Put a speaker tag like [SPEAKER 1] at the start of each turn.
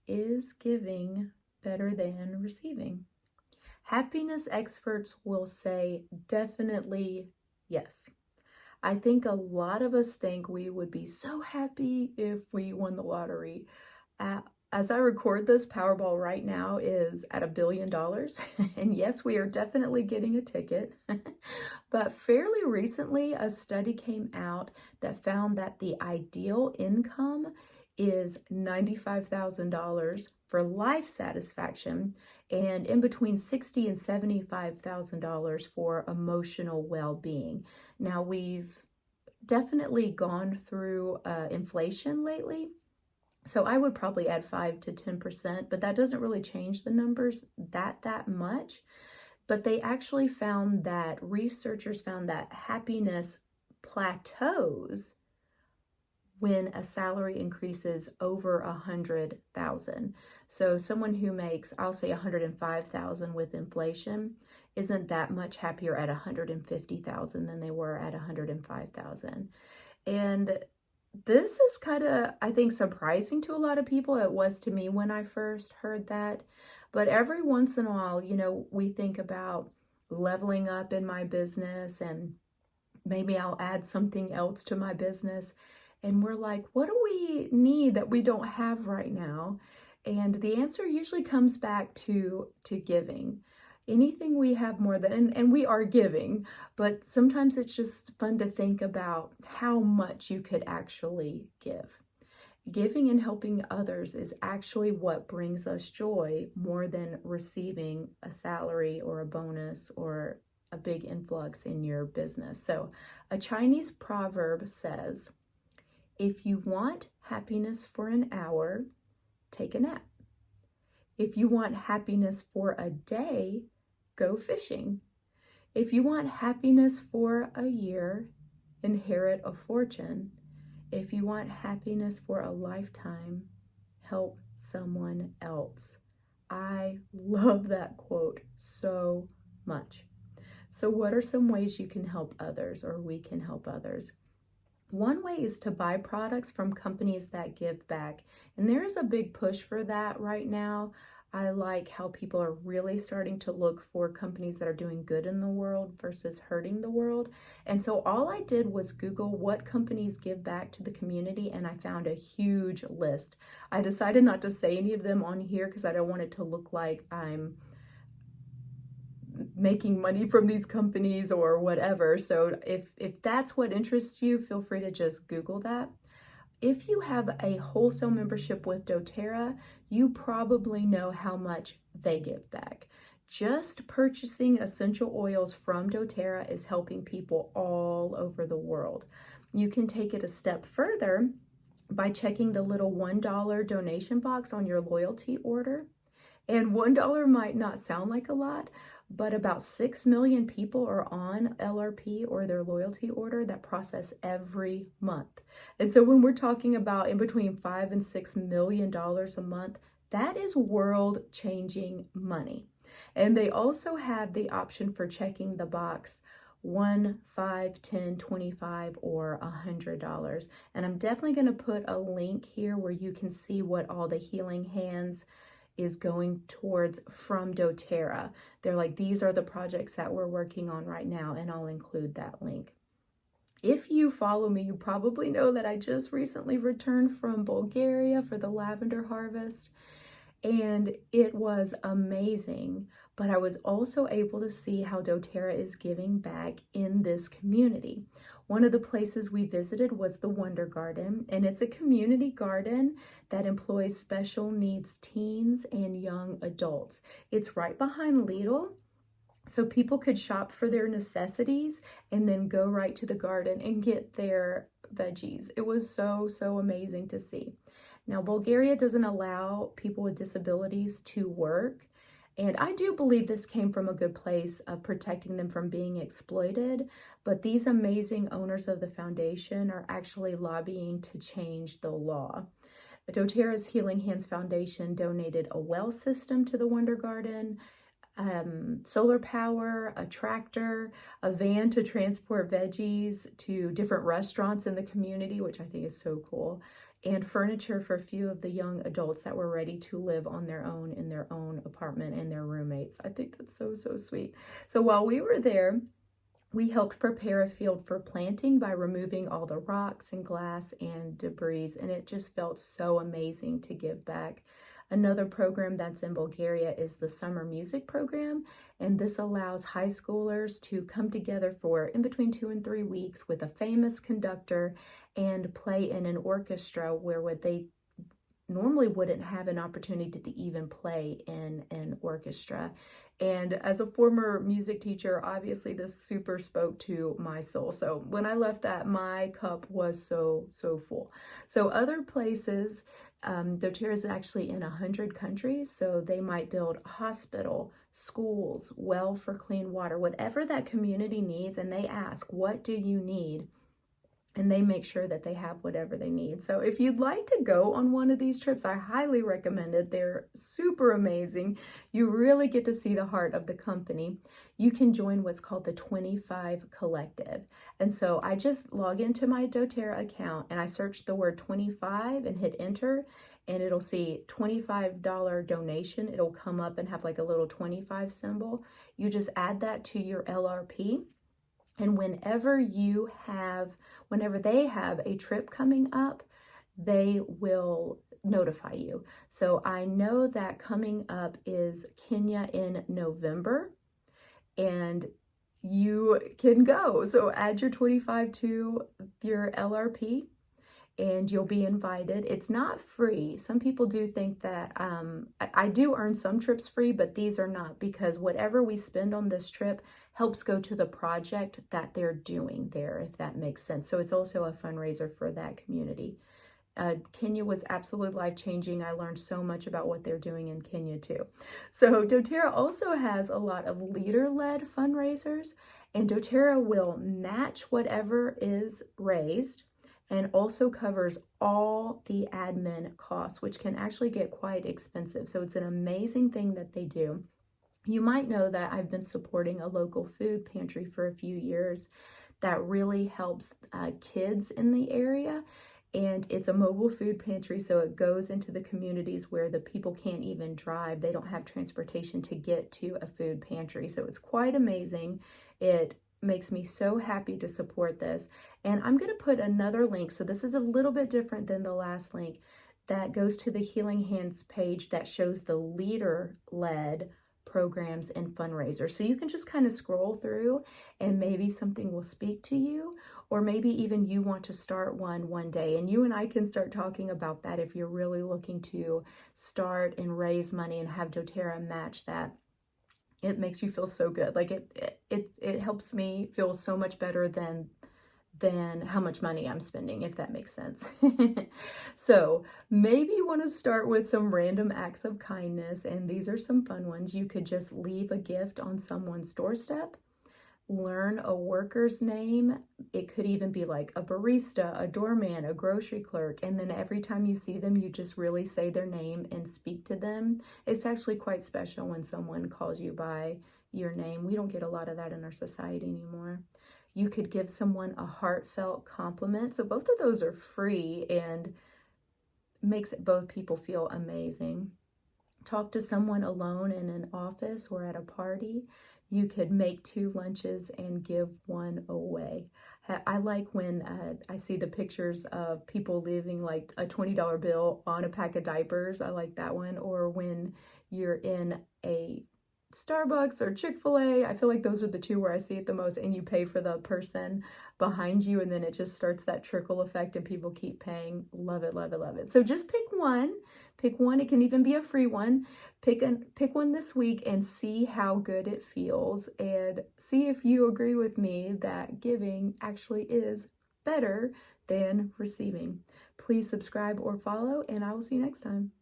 [SPEAKER 1] Is giving better than receiving? Happiness experts will say definitely yes. I think a lot of us think we would be so happy if we won the lottery. Uh, as I record this, Powerball right now is at $1 billion. And yes, we are definitely getting a ticket. But fairly recently, a study came out that found that the ideal income is $95,000 for life satisfaction and in between $60,000 and $75,000 for emotional well-being. Now, we've definitely gone through inflation lately, so I would probably add 5 to 10%, but that doesn't really change the numbers that much. But they actually found that researchers found that happiness plateaus when a salary increases over 100,000. So someone who makes, I'll say 105,000 with inflation, isn't that much happier at 150,000 than they were at 105,000. And this is kind of, I think, surprising to a lot of people. It was to me when I first heard that. But every once in a while, we think about leveling up in my business and maybe I'll add something else to my business. And we're like, what do we need that we don't have right now? And the answer usually comes back to giving. Anything we have more than, and we are giving, but sometimes it's just fun to think about how much you could actually give. Giving and helping others is actually what brings us joy more than receiving a salary or a bonus or a big influx in your business. So a Chinese proverb says, if you want happiness for an hour, take a nap. If you want happiness for a day, go fishing. If you want happiness for a year, inherit a fortune. If you want happiness for a lifetime, help someone else. I love that quote so much. So what are some ways you can help others, or we can help others? One way is to buy products from companies that give back. And there is a big push for that right now. I like how people are really starting to look for companies that are doing good in the world versus hurting the world. And so all I did was Google what companies give back to the community, and I found a huge list. I decided not to say any of them on here because I don't want it to look like I'm making money from these companies or whatever. So if that's what interests you, feel free to just Google that. If you have a wholesale membership with doTERRA, you probably know how much they give back. Just purchasing essential oils from doTERRA is helping people all over the world. You can take it a step further by checking the little $1 donation box on your loyalty order. And $1 might not sound like a lot, but about 6 million people are on LRP or their loyalty order that process every month. And so when we're talking about in between $5 and $6 million a month, that is world-changing money. And they also have the option for checking the box 1, 5, 10, 25, or $100. And I'm definitely going to put a link here where you can see what all the healing hands is going towards from doTERRA. They're like, these are the projects that we're working on right now, and I'll include that link. If you follow me, you probably know that I just recently returned from Bulgaria for the lavender harvest, and it was amazing. But I was also able to see how doTERRA is giving back in this community. One of the places we visited was the Wonder Garden, and it's a community garden that employs special needs teens and young adults. It's right behind Lidl, so people could shop for their necessities and then go right to the garden and get their veggies. It was so amazing to see. Now, Bulgaria doesn't allow people with disabilities to work, and I do believe this came from a good place of protecting them from being exploited, but these amazing owners of the foundation are actually lobbying to change the law. doTERRA's Healing Hands Foundation donated a well system to the Wonder Garden, solar power, a tractor, a van to transport veggies to different restaurants in the community, which I think is so cool. and furniture for a few of the young adults that were ready to live on their own in their own apartment and their roommates. I think that's so, so sweet. So while we were there, we helped prepare a field for planting by removing all the rocks and glass and debris, and it just felt so amazing to give back. Another program that's in Bulgaria is the summer music program, and this allows high schoolers to come together for in between 2 and 3 weeks with a famous conductor and play in an orchestra where would they normally wouldn't have an opportunity to even play in an orchestra. And as a former music teacher, obviously this super spoke to my soul. So when I left that, my cup was so, so full. So other places, doTERRA is actually in 100 countries, so they might build a hospital, schools, well for clean water, whatever that community needs, and they ask, what do you need? And they make sure that they have whatever they need. So if you'd like to go on one of these trips, I highly recommend it. They're super amazing. You really get to see the heart of the company. You can join what's called the 25 Collective. And so I just log into my doTERRA account and I search the word 25 and hit enter, and it'll see $25 donation. It'll come up and have like a little 25 symbol. You just add that to your LRP. And whenever they have a trip coming up, they will notify you. So I know that coming up is Kenya in November, and you can go. So add your 25 to your LRP and you'll be invited. It's not free. Some people do think that I do earn some trips free, but these are not, because whatever we spend on this trip helps go to the project that they're doing there, if that makes sense. So it's also a fundraiser for that community. Kenya was absolutely life-changing. I learned so much about what they're doing in Kenya too. So doTERRA also has a lot of leader-led fundraisers, and doTERRA will match whatever is raised and also covers all the admin costs, which can actually get quite expensive. So it's an amazing thing that they do. You might know that I've been supporting a local food pantry for a few years that really helps kids in the area. And it's a mobile food pantry, so it goes into the communities where the people can't even drive. They don't have transportation to get to a food pantry. So it's quite amazing. It makes me so happy to support this. And I'm going to put another link. So this is a little bit different than the last link that goes to the Healing Hands page that shows the leader-led programs and fundraisers. So you can just kind of scroll through and maybe something will speak to you, or maybe even you want to start one day, and you and I can start talking about that if you're really looking to start and raise money and have doTERRA match that. It makes you feel so good. Like it helps me feel so much better than how much money I'm spending, if that makes sense. So maybe you want to start with some random acts of kindness, and these are some fun ones. You could just leave a gift on someone's doorstep, learn a worker's name. It could even be like a barista, a doorman, a grocery clerk, and then every time you see them, you just really say their name and speak to them. It's actually quite special when someone calls you by your name. We don't get a lot of that in our society anymore. You could give someone a heartfelt compliment. So both of those are free and makes both people feel amazing. Talk to someone alone in an office or at a party. You could make 2 lunches and give 1 away. I like when I see the pictures of people leaving like a $20 bill on a pack of diapers. I like that one. Or when you're in a Starbucks or Chick-fil-A. I feel like those are the 2 where I see it the most, and you pay for the person behind you, and then it just starts that trickle effect and people keep paying. Love it, love it, love it. So just pick one. Pick one. It can even be a free one. Pick one this week and see how good it feels, and see if you agree with me that giving actually is better than receiving. Please subscribe or follow, and I will see you next time.